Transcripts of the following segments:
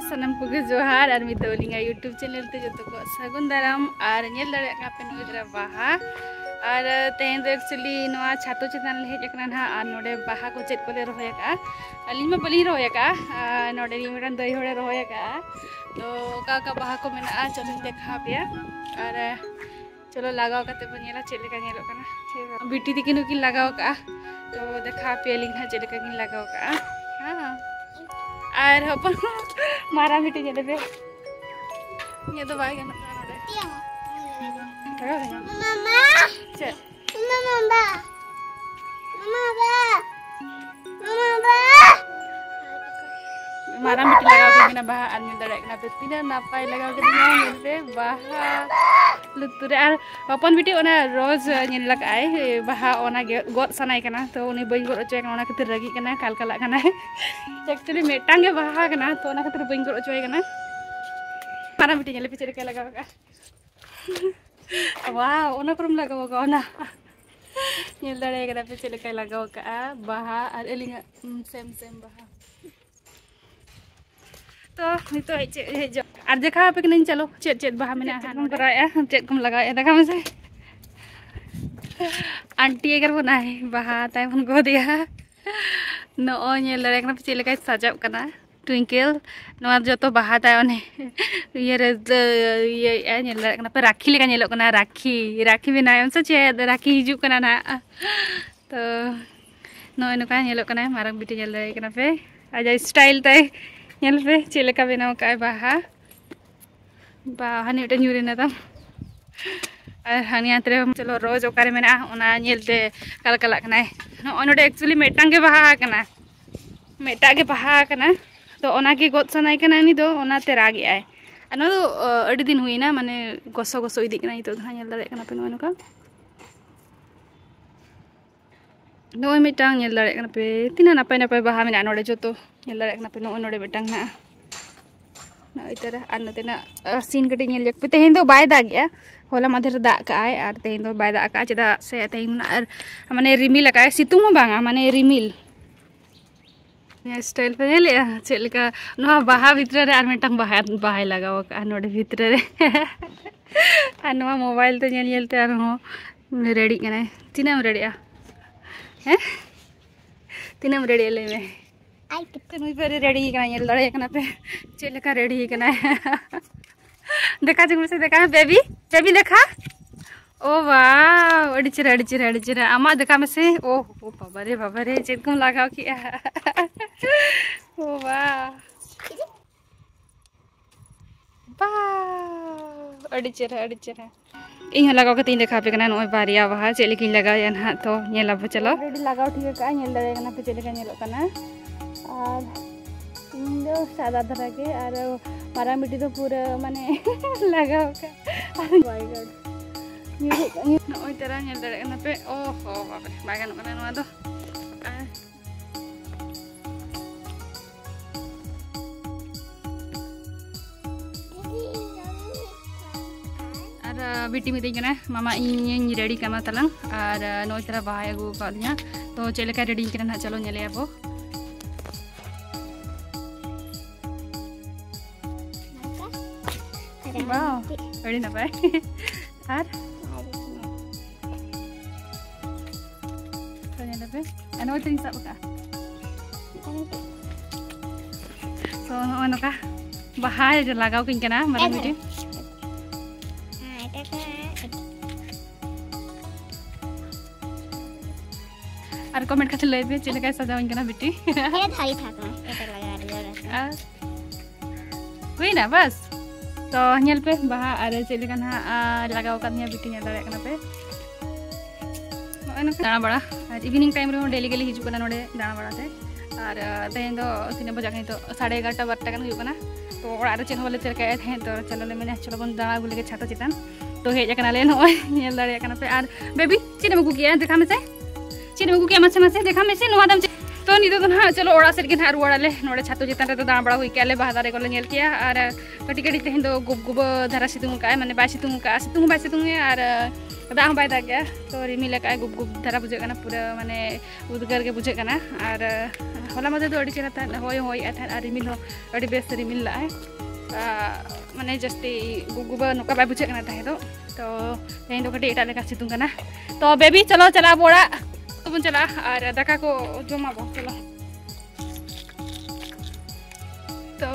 सनम को जोहार और मिदलिंगा यूट्यूब चैनल ते जो को सगुन दाराम और नेल दड़े पे नुद्रा बाहा और तेन दो एक्चुअली नवा छातो चेतन हेजना ना और नोडे बाहा को चेक कोले रोया अली में बली रोया नोडे मिटन दही होड़े रोया तो का बाहा को मेना चलो देखा पे और चलो लगाओ काते बनेला चेलेका नेलो कना बिटी दिकिन की लगाओ का तो देखा पे लिंग ना चेलेका की लगाओ का हां और अपन मारा मिटी जले पे ये तो भाई गना मम्मा चल मम्मा मारा मिटी लगाओ के बिना बाहा आदमी दड़े ना पे तीना नापाय लगाओ के दिना मिलते बाहा लुतुरे और अपन बिटी ओना रोज नेल लगाय बाहा ओना गोद सनाय कना तो उनी बई गोद चय ओना खातिर रगी कना कालकाला कना एक्चुअली मेटांग के बाहा कना तो ओना खातिर बई गोद चय कना मारा मिटी नेल पे चेरे लगाओ का वाह ओना परम लगाओ का ओना नेल दड़े कना पे चेरे लगाओ का बाहा और एलिंगा सेम बाहा तो नितो और देखा पे कि चलो चेत चेत बाहा में हम कराया चेत कम लगाया देखा में से आंटी अगर बनाए बाहा ताई बन को दिया नो नेल दड़े कना पे लेका सजाव कना ट्विंकल नवा जो तो बाहा ताई ओने ये नेल दड़े कना पे राखी लेका नेलो कना राखी बनाय से चेत राखी हिजू कना ना तो नो नका नेलो कना मारंग बिटी नेल दड़े कना पे आज स्टाइल ताई नेल पे चेलेका बनाव का बाहा हानि मिटन यूरिना तम और हानिया तरे चलो रोज ओकारे मेना ओना नेलते कालकाला कना नोडे एक्चुअली मेटांग के बाहा कना मेटा के बाहा कना तो ओना के गोद सनाय कना नि दो ओना ते रागी आय अनो दो अडी दिन हुईना माने गोसो इदी कना तो नेल दड़े कना पे नोका नोय मिटांग नेल दड़े कना पे तिना नापाय नापाय बाहा मेना नोडे जतो नेल दड़े कना पे नोडे मिटांग ना ना इतरा आर नतेना सीन कटी नेल जक पे तेहेन दो बाय दाग गया होला माधेर दाग का आय आर तेहेन दो बाय दाग का चेदा से तेहेन आर माने रिमिल का सितुंग बांगा माने रिमिल ने स्टाइल पे नेल चेलका नो बाहा भितर रे आर मिटांग बाहा लगाओ का नोडे भितर रे आर नो मोबाइल ते नेल ते आर हो रेडी कना तिना रेडी आ हैं तीनम रेडी ले में आई तो नुई पे रेडी कना नेल दड़े कना पे चेलेका रेडी कना देखा जग से देखा बेबी देखा ओ वाह अड़िचरा आमा देखा में से ओ बाबा रे चेत कम लगाओ कि ओ वाह अड़िचरा इन लगाओ के तीन देखा पे कना नोय बारिया बाहा चेले की लगाया ना तो नेला पे चलो रेडी लगाओ ठीक है नेल दड़े कना पे चेले का नेलो कना और इन दो सादा धरा के और मारा मिट्टी तो पूरा माने लगाओ का माय गॉड नोय तरह नेल दड़े कना पे ओ हो बाबा बागन कना नोआ दो बिटी मितना मामा इन रेडी कमा तलांग और नोय तरह बाहा अगू का तो चेलेका रेडी ना चलो नेले अब वाह रेडी ना पाए और तो नेले पे अनो तीन सब का तो नोका बाहा लगाओ किन कना मारा बिटी और कमेंट खातिर ले पे चेलेका सजावन कना बिटी ए थाई थाका एटा लगा हुई ना बस तो नेल पे बाहा और चेलेका ना लगाओ का बिटी नेल दड़े कना पे दाना बड़ा और इवनिंग टाइम रे डेली गेली हिजु कना नोडे दाना बड़ा ते और तेन दो 3 बजे तो 11:30 12 कन हुई कना तो ओड़ा रे चेन वाले चेलेका थे तो चलो ले मैंने चलो बन दाना गुले के छाता चितान तो हेज कना ले नोय नेल दड़े कना पे और बेबी चिने मगु किया देखा में से चिने मगु किया मसे देखा में से नोआ दम तो निदो तो ना चलो ओड़ा सेट के ना रुआड़ाले नोड़े छातो चितान रे दाण बड़ा हुई के बाहा दारे कोले नेल किया और कटी कटी तेहन दो गुब गुब धारा सितुंग का माने बाय सितुंग का सितुंग बाय सितुंग और दाह बाय दा गया तो रिमिल का गुब गुब धारा बुझे कना पूरा माने उदगार के बुझे कना और होला मदे दो अड़ी चेरा था होय होय आ रिमिल हो अड़ी बेस रिमिल ला माने जस्ती गुब गुब नोका बाय बुझे कना था तो तेहन दो कटी एटा लेका सितुंग कना तो बेबी चलो चला बोड़ा तो बन चला और दाका को जमा बो चलो तो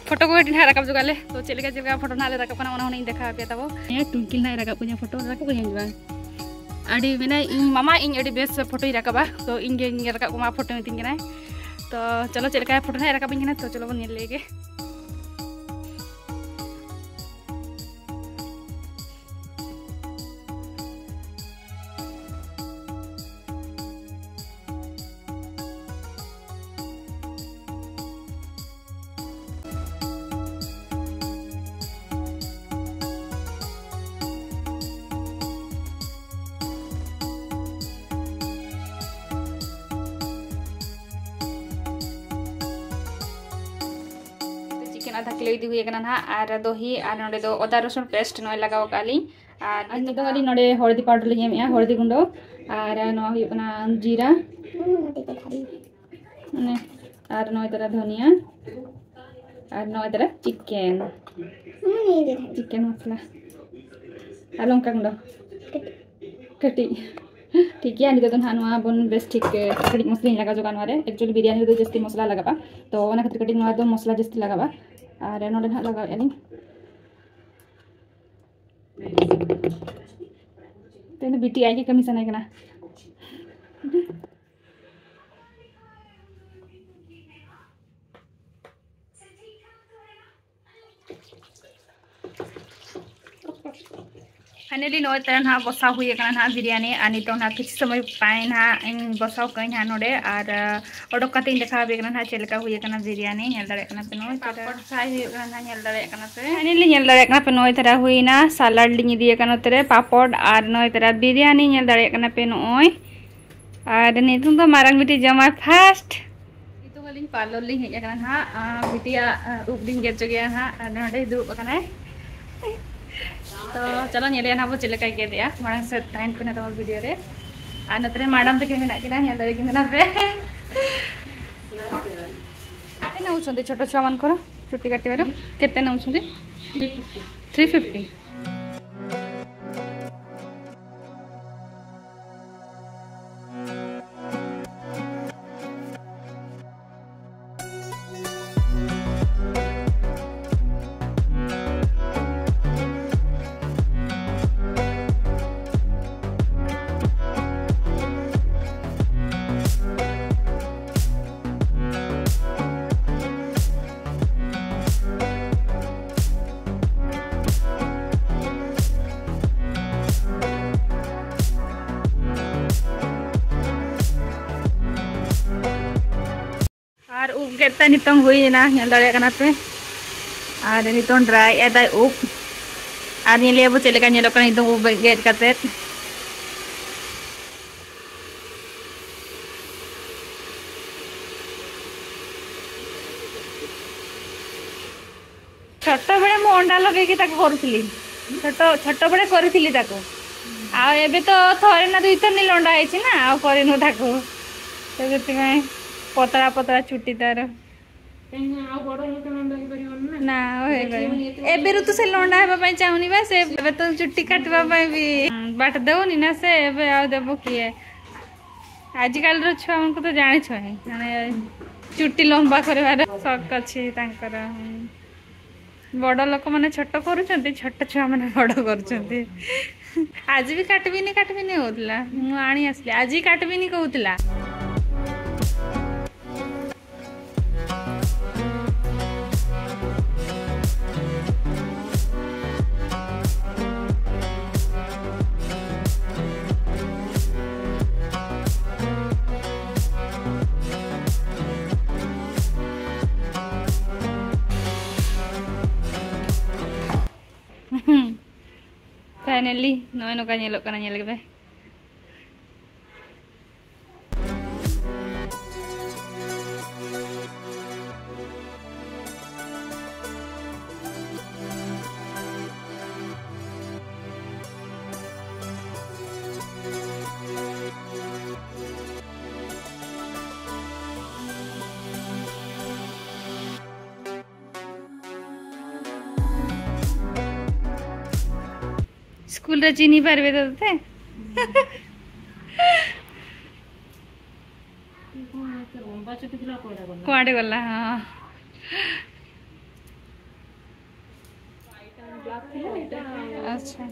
फोटो को ढिना राकब जुगाले तो चलेगा जगह फोटो नाले राकब कना उना देखा पे तबो ए टुंकिल ना राकब पुnya फोटो राकब हेंजवा आडी मेना इन मामा इन एडी बेस फोटो राकबा तो इन गे राकब को मा फोटो मिटिंग ना तो चलो चलेगा फोटो ना राकब इन तो चलो बन लेगे आधा किलो इदी हुई ना और दही और नोडे दो अदा रसुन पेस्ट नय लगाव काली और निदो वाली नोडे हळदी पाउडर लिया में हळदी गुंडो और नो हुई ना जीरा ने और नय तरह धनिया और नय तरह चिकन मसाला और लंका गुंडो कटी ठीक है निदो ना नवा बन बेस ठीक कटी मसला लगा जो गानवारे एक्चुअली बिरयानी दो जस्ती मसला लगाबा तो ओना खातिर कटी नवा दो मसला जस्ती लगाबा और नोडे ना लगा यानी तेने बीटी आई के कमीशन है कना फाइनली नोय तरह ना बसाव हुई ना बिरयानी आनी तो ना किसी समय पाए ना इन बसाव कहीं ना नोडे और ओडक काते इन देखा बेकना ना चलका हुई ना बिरयानी नेल दरे कना पे नोय पापड़ फ्राई हुई ना नेल दरे कना पे फाइनली नेल दरे कना पे नोय तरह हुई ना सलाड लिंग दिए कना तेरे पापड़ और नोय तरह बिरयानी नेल दरे कना पे नोय और नितुं तो मारंग बिटी जमा फास्ट इतो वाली पार्लर लिंग हे कना ना बिटिया उपडिंग गेट जगह ना नोडे दुब कना तो चलो नेले ना वो चलेका के दिया मारंग से टाइम पे ना तो वीडियो रे आ नतरे मैडम तक मेना किना नेल दरे किना पे आते ना उछंदे छोटो सामान करो छुट्टी काटे बारो केते ना उछंदे 350 और उप गेता नितंग हुई ना नेल दरे कना पे और नितंग ड्राई एदा उप और नेले अब चलेका नेलो कना नितंग उप गेट काते छोट बेले मु अंडा लगे कि ताको करूथिली छोट बेले करूथिली ताको आ एबे तो थरे ना दुई थर नील अंडा आइछि ना आ करिनु ताको तो जति में पतला पतला छुट्टी तार ना एबे ऋतु से लंडा हेबा चाहूनी बा से एबे तो चुट्टी काटवा भी बाट देवनी ना से एबे आ देबो किए आजिकल रो छुआ हमको तो जाने छ माने चुट्टी लंबा करबार शौक अछि तांकर बड़ लोक माने छोट करूछंती छोट छुआ माने बड़ करूछंती आज भी काटबिनी होतला मु आनी आसले आज ही काटबिनी कहूतला फाइनली नोय नोका नेलो कना नेल गबे स्कूल रे चीनी पारबे तो ते कुआडे गला हां अच्छा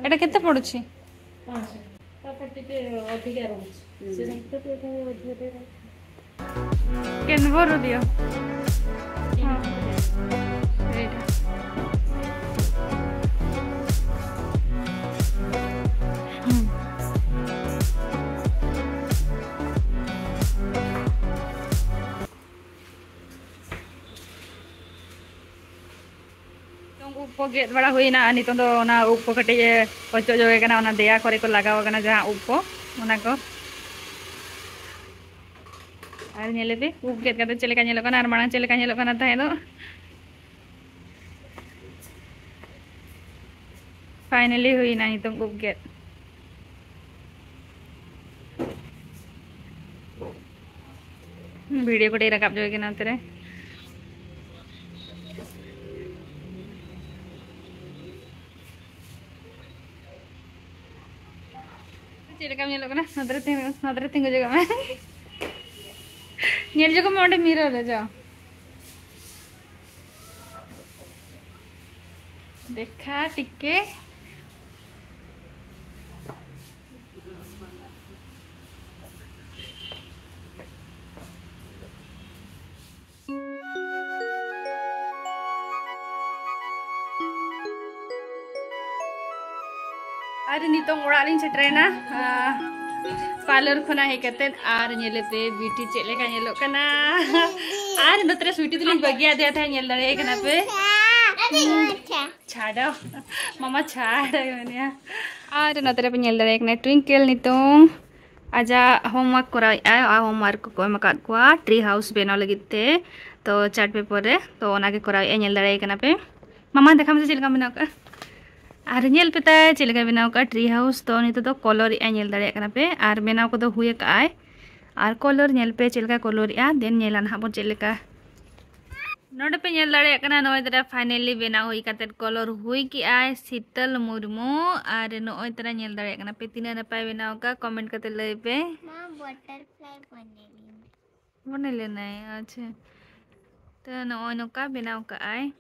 एटा केते पडुछि 5 तापटिते अधिक रहउछि से संगत तो एटा अधिक केन भरो दियो हां एटा उप गेट बड़ा हुईना नितो दो ना उप कटे पचो जोगे कना ओना देया करे को लगाव कना जहां उप ओना को आर नेले पे उप गेट कते चले का नेलो कना आर मांग चले का नेलो कना थाए दो फाइनली हुईना नितो उप गेट वीडियो को रकाब जोगे कना तेरे चले का नेलो कना नदरे तिंग जगह में नेल जगह में ओंडे मिरर रे जाओ देखा टिके अरे नितों उड़ालिन सेटरेना पार्लर खना हे कते आर नेलेते ब्यूटी चेले का नेलो कना आर नतरे स्वीटी तुलिन बगिया दे था नेल दरे कना पे छाड़ो मामा छाड़ गनिया आर नतरे पे नेल दरे कने ट्विंकल नितों आजा होमवर्क करा आ होमवर्क को एमका को ट्री हाउस बनाव लगिते तो चार्ट पेपर रे तो ओना के करा नेल दरे कना पे मामा देखा मुझे चिलका बनाव का आर नेल पे ताय चिलका बनाव का ट्री हाउस तो नितो तो कलर ए नेल दरे कना पे आर बनाव को तो हुए का आर कलर नेल पे चिलका कलर आ देन नेलान हाबो चिलका नोडे पे नेल दरे कना नय दरा फाइनली बनाव होई काते कलर हुई की आय शीतल मुर्मू आर नय तरा नेल दरे कना पे तिना नपाय बनाव का कमेंट करते लई पे मां बटरफ्लाई बनेली नहीं अच्छा तो नय नका बनाव का आय